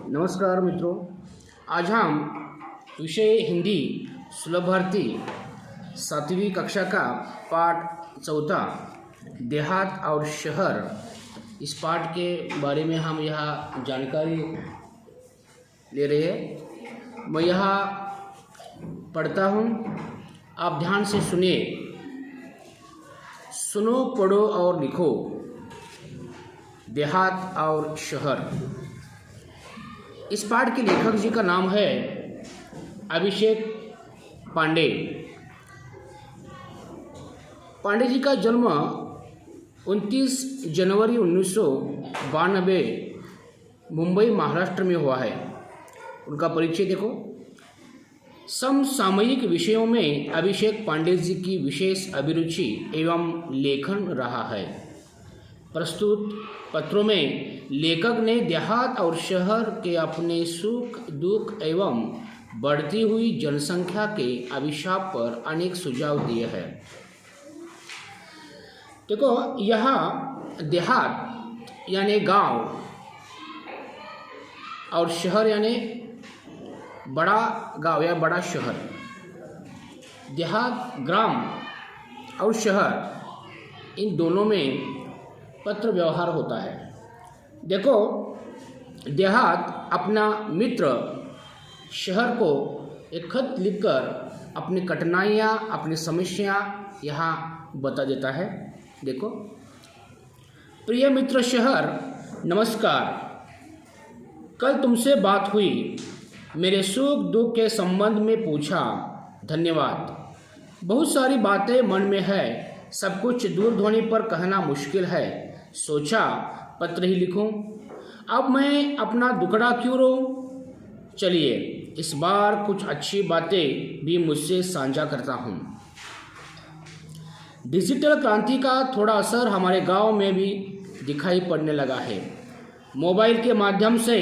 नमस्कार मित्रों, आज हम विषय हिंदी सुलभार्थी 7वीं कक्षा का पाठ चौथा देहात और शहर, इस पाठ के बारे में हम यहाँ जानकारी ले रहे हैं। मैं यहाँ पढ़ता हूँ, आप ध्यान से सुनिए। सुनो, पढ़ो और लिखो। देहात और शहर। इस पाठ के लेखक जी का नाम है अभिषेक पांडे। पांडे जी का जन्म 29 जनवरी 1992 मुंबई महाराष्ट्र में हुआ है। उनका परिचय देखो। समसामयिक विषयों में अभिषेक पांडे जी की विशेष अभिरुचि एवं लेखन रहा है। प्रस्तुत पत्रों में लेखक ने देहात और शहर के अपने सुख दुख एवं बढ़ती हुई जनसंख्या के अभिशाप पर अनेक सुझाव दिए हैं। देखो, यहाँ देहात यानी गांव और शहर यानी बड़ा गांव या बड़ा शहर। देहात ग्राम और शहर, इन दोनों में पत्र व्यवहार होता है। देखो, देहात अपना मित्र शहर को एक खत लिखकर अपनी कठिनाइयाँ, अपनी समस्या यहाँ बता देता है। देखो, प्रिय मित्र शहर, नमस्कार। कल तुमसे बात हुई, मेरे सुख दुख के संबंध में पूछा, धन्यवाद। बहुत सारी बातें मन में है, सब कुछ दूरध्वनि पर कहना मुश्किल है। सोचा पत्र ही लिखूं। अब मैं अपना दुखड़ा क्यों रोऊं? चलिए इस बार कुछ अच्छी बातें भी मुझसे साझा करता हूं। डिजिटल क्रांति का थोड़ा असर हमारे गांव में भी दिखाई पड़ने लगा है। मोबाइल के माध्यम से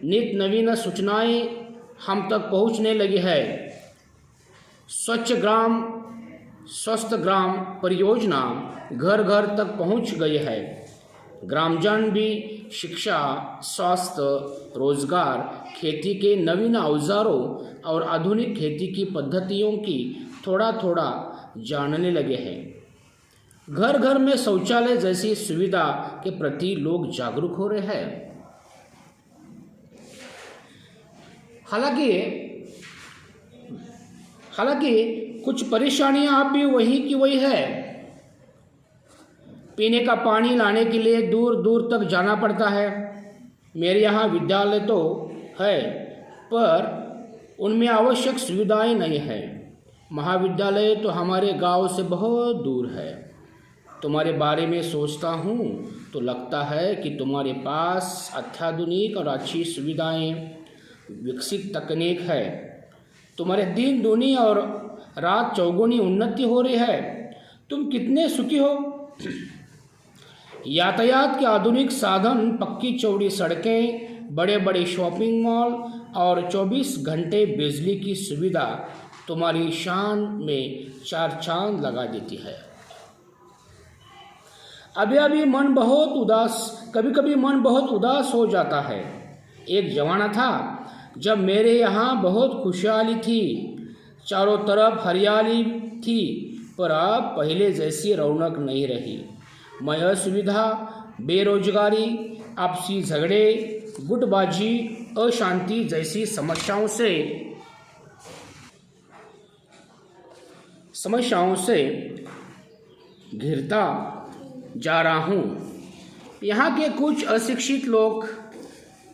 नित नवीन सूचनाएं हम तक पहुंचने लगी है। स्वच्छ ग्राम स्वस्थ ग्राम परियोजना घर घर तक पहुंच गई है। ग्रामजन भी शिक्षा, स्वास्थ्य, रोजगार, खेती के नवीन औजारों और आधुनिक खेती की पद्धतियों की थोड़ा थोड़ा जानने लगे हैं। घर घर में शौचालय जैसी सुविधा के प्रति लोग जागरूक हो रहे हैं। हालांकि कुछ परेशानियां अब भी वही की वही है। पीने का पानी लाने के लिए दूर दूर तक जाना पड़ता है। मेरे यहाँ विद्यालय तो है, पर उनमें आवश्यक सुविधाएं नहीं है। महाविद्यालय तो हमारे गांव से बहुत दूर है। तुम्हारे बारे में सोचता हूँ तो लगता है कि तुम्हारे पास अत्याधुनिक और अच्छी सुविधाएं, विकसित तकनीक है। तुम्हारे दिन दूनी और रात चौगुनी उन्नति हो रही है। तुम कितने सुखी हो। यातायात के आधुनिक साधन, पक्की चौड़ी सड़कें, बड़े बड़े शॉपिंग मॉल और 24 घंटे बिजली की सुविधा तुम्हारी शान में 4 चांद लगा देती है। कभी कभी मन बहुत उदास हो जाता है। एक जमाना था जब मेरे यहाँ बहुत खुशहाली थी, चारों तरफ हरियाली थी, पर अब पहले जैसी रौनक नहीं रही। मैं असुविधा, बेरोजगारी, आपसी झगड़े, गुटबाजी, अशांति जैसी समस्याओं से घिरता जा रहा हूँ। यहाँ के कुछ अशिक्षित लोग,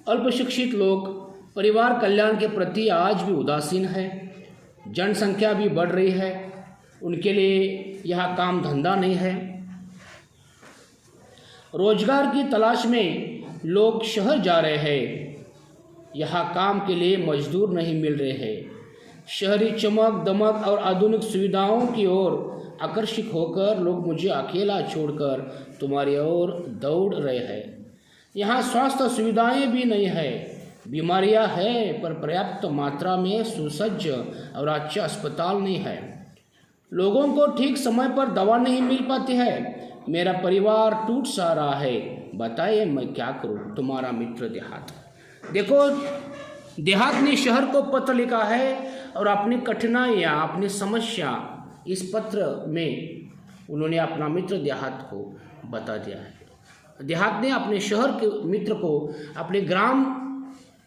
अल्पशिक्षित लोग परिवार कल्याण के प्रति आज भी उदासीन है। जनसंख्या भी बढ़ रही है, उनके लिए यहाँ काम धंधा नहीं है। रोजगार की तलाश में लोग शहर जा रहे हैं। यहाँ काम के लिए मजदूर नहीं मिल रहे हैं। शहरी चमक दमक और आधुनिक सुविधाओं की ओर आकर्षित होकर लोग मुझे अकेला छोड़कर तुम्हारी ओर दौड़ रहे हैं। यहाँ स्वास्थ्य सुविधाएं भी नहीं है। बीमारियां हैं, पर पर्याप्त मात्रा में सुसज्ज और अच्छा अस्पताल नहीं है। लोगों को ठीक समय पर दवा नहीं मिल पाती है। मेरा परिवार टूट सा रहा है। बताइए मैं क्या करूं। तुम्हारा मित्र देहात। देखो, देहात ने शहर को पत्र लिखा है और अपनी कठिनाइयाँ, अपनी समस्या इस पत्र में उन्होंने अपना मित्र देहात को बता दिया है। देहात ने अपने शहर के मित्र को, अपने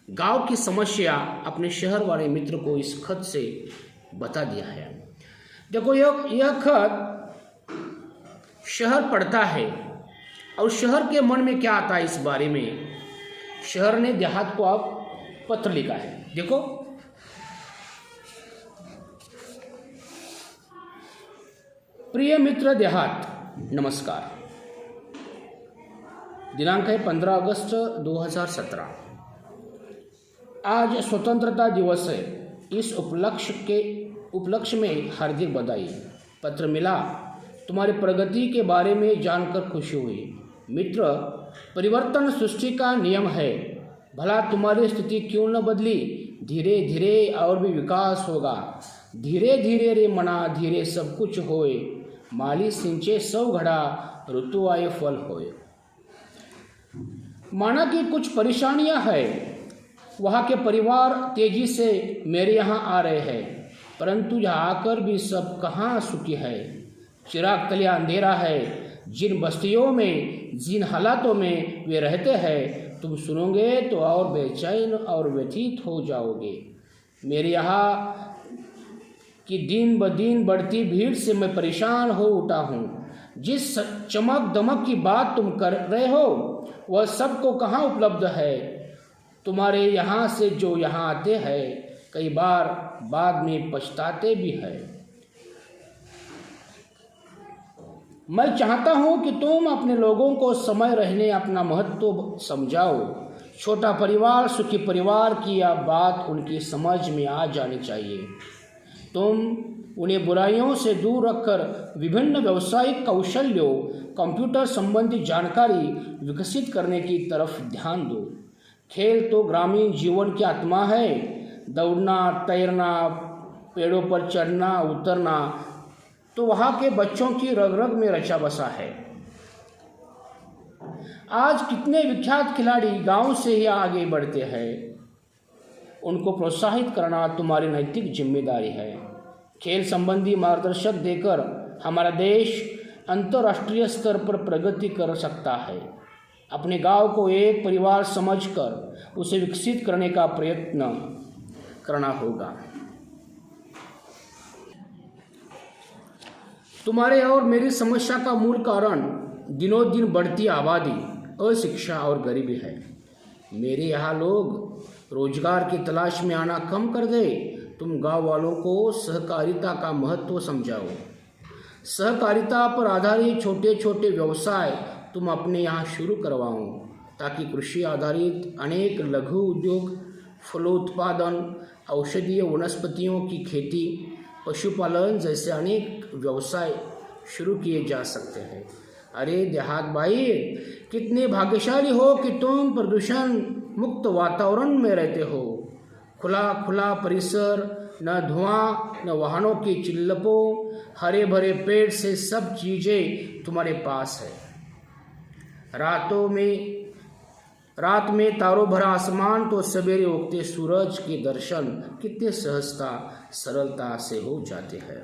गांव की समस्या अपने शहर वाले मित्र को इस खत से बता दिया है। देखो, यह खत शहर पढ़ता है और शहर के मन में क्या आता है इस बारे में शहर ने देहात को अब पत्र लिखा है। देखो, प्रिय मित्र देहात, नमस्कार। दिनांक है 15 अगस्त 2017। आज स्वतंत्रता दिवस है। इस उपलक्ष्य में हार्दिक बधाई। पत्र मिला, तुम्हारी प्रगति के बारे में जानकर खुशी हुई। मित्र, परिवर्तन सृष्टि का नियम है। भला तुम्हारी स्थिति क्यों न बदली? धीरे धीरे और भी विकास होगा। धीरे धीरे रे मना, धीरे सब कुछ होए। माली सिंचे 100 घड़ा, ऋतु आए फल होए। माना कि कुछ परेशानियां हैं। वहाँ के परिवार तेजी से मेरे यहाँ आ रहे हैं, परंतु यहाँ आकर भी सब कहाँ सुखी है। चिराग तले अंधेरा है। जिन बस्तियों में, जिन हालातों में वे रहते हैं, तुम सुनोगे तो और बेचैन और व्यथित हो जाओगे। मेरे यहाँ की दिन ब दिन बढ़ती भीड़ से मैं परेशान हो उठा हूँ। जिस चमक दमक की बात तुम कर रहे हो वह सबको कहाँ उपलब्ध है। तुम्हारे यहाँ से जो यहाँ आते हैं कई बार बाद में पछताते भी हैं। मैं चाहता हूँ कि तुम अपने लोगों को समय रहने अपना महत्व समझाओ। छोटा परिवार सुखी परिवार की यह बात उनकी समझ में आ जानी चाहिए। तुम उन्हें बुराइयों से दूर रखकर विभिन्न व्यावसायिक कौशल्यों, कंप्यूटर संबंधी जानकारी विकसित करने की तरफ ध्यान दो। खेल तो ग्रामीण जीवन की आत्मा है। दौड़ना, तैरना, पेड़ों पर चढ़ना उतरना तो वहाँ के बच्चों की रग रग में रचा बसा है। आज कितने विख्यात खिलाड़ी गांव से ही आगे बढ़ते हैं। उनको प्रोत्साहित करना तुम्हारी नैतिक जिम्मेदारी है। खेल संबंधी मार्गदर्शक देकर हमारा देश अंतर्राष्ट्रीय स्तर पर प्रगति कर सकता है। अपने गांव को एक परिवार समझकर उसे विकसित करने का प्रयत्न करना होगा। तुम्हारे और मेरी समस्या का मूल कारण दिनों दिन बढ़ती आबादी, अशिक्षा और गरीबी है। मेरे यहाँ लोग रोजगार की तलाश में आना कम कर दे। तुम गांव वालों को सहकारिता का महत्व समझाओ। सहकारिता पर आधारित छोटे छोटे व्यवसाय तुम अपने यहाँ शुरू करवाओ, ताकि कृषि आधारित अनेक लघु उद्योग, फलोत्पादन, औषधीय वनस्पतियों की खेती, पशुपालन जैसे अनेक व्यवसाय शुरू किए जा सकते हैं। अरे देहात भाई, कितने भाग्यशाली हो कि तुम प्रदूषण मुक्त वातावरण में रहते हो। खुला परिसर, न धुआं, न वाहनों की चिल्लपों, हरे भरे पेड़ से सब चीज़ें तुम्हारे पास है। रात में तारों भरा आसमान तो सवेरे उगते सूरज के दर्शन कितने सहजता सरलता से हो जाते हैं।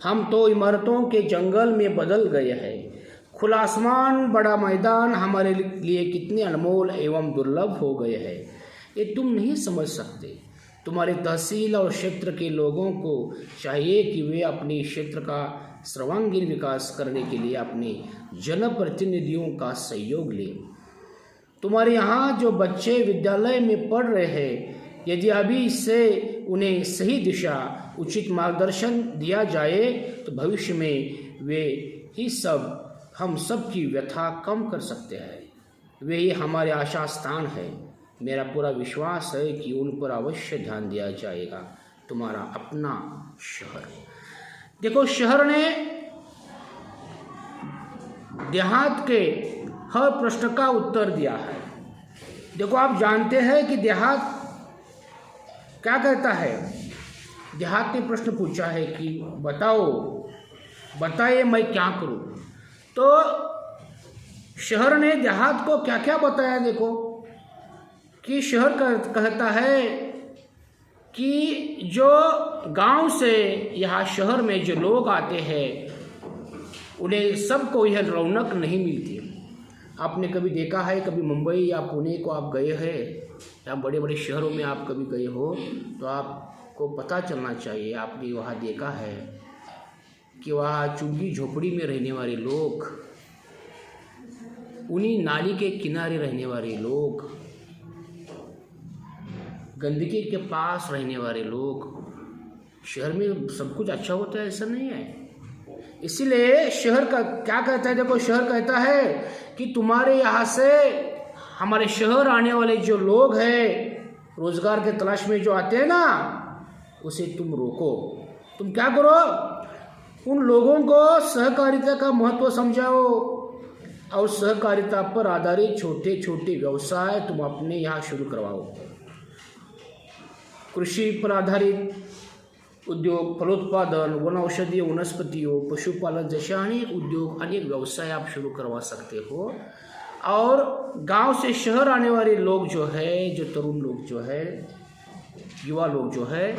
हम तो इमारतों के जंगल में बदल गए हैं। खुला आसमान, बड़ा मैदान हमारे लिए कितने अनमोल एवं दुर्लभ हो गए हैं, ये तुम नहीं समझ सकते। तुम्हारे तहसील और क्षेत्र के लोगों को चाहिए कि वे अपने क्षेत्र का सर्वांगीण विकास करने के लिए अपने जनप्रतिनिधियों का सहयोग लें। तुम्हारे यहाँ जो बच्चे विद्यालय में पढ़ रहे हैं, यदि अभी से उन्हें सही दिशा, उचित मार्गदर्शन दिया जाए तो भविष्य में वे ही हम सब की व्यथा कम कर सकते हैं। वे ही हमारे आशा स्थान है। मेरा पूरा विश्वास है कि उन पर अवश्य ध्यान दिया जाएगा। तुम्हारा अपना शहर। देखो, शहर ने देहात के हर प्रश्न का उत्तर दिया है। देखो, आप जानते हैं कि देहात क्या कहता है। देहात ने प्रश्न पूछा है कि बताइए मैं क्या करूं। तो शहर ने देहात को क्या क्या बताया। देखो कि शहर कहता है कि जो गांव से यहाँ शहर में जो लोग आते हैं उन्हें सबको यह रौनक नहीं मिलती। आपने कभी देखा है, कभी मुंबई या पुणे को आप गए हैं या बड़े बड़े शहरों में आप कभी गए हो तो आपको पता चलना चाहिए, आपने वहाँ देखा है कि वहाँ चुग्गी झोपड़ी में रहने वाले लोग, उन्हीं नाली के किनारे रहने वाले लोग, गंदगी के पास रहने वाले लोग, शहर में सब कुछ अच्छा होता है ऐसा नहीं है। इसीलिए शहर का क्या कहता है, देखो शहर कहता है कि तुम्हारे यहाँ से हमारे शहर आने वाले जो लोग हैं रोजगार के तलाश में जो आते हैं ना, उसे तुम रोको। तुम क्या करो, उन लोगों को सहकारिता का महत्व समझाओ और सहकारिता पर आधारित छोटे छोटे व्यवसाय तुम अपने यहाँ शुरू करवाओ। कृषि पर आधारित उद्योग, फलोत्पादन, वन औषधीय वनस्पतियों, पशुपालन जैसे अनेक उद्योग, अनेक व्यवसाय आप शुरू करवा सकते हो। और गांव से शहर आने वाले लोग जो है, जो तरुण लोग जो है, युवा लोग जो है,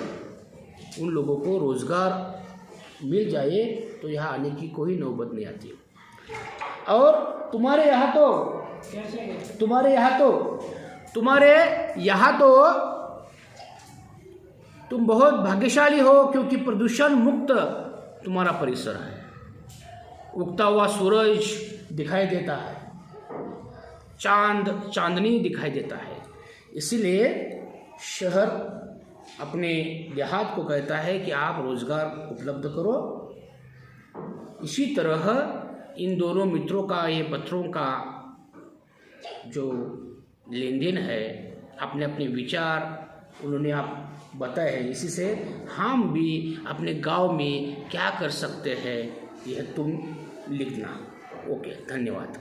उन लोगों को रोज़गार मिल जाए तो यहाँ आने की कोई नौबत नहीं आती। और तुम्हारे यहाँ तो तुम बहुत भाग्यशाली हो क्योंकि प्रदूषण मुक्त तुम्हारा परिसर है। उगता हुआ सूरज दिखाई देता है, चांदनी दिखाई देता है। इसीलिए शहर अपने देहात को कहता है कि आप रोज़गार उपलब्ध करो। इसी तरह इन दोनों मित्रों का, ये पत्रों का जो लेन देन है, अपने अपने विचार उन्होंने आप बताए हैं। इसी से हम भी अपने गांव में क्या कर सकते हैं यह तुम लिखना। ओके, धन्यवाद।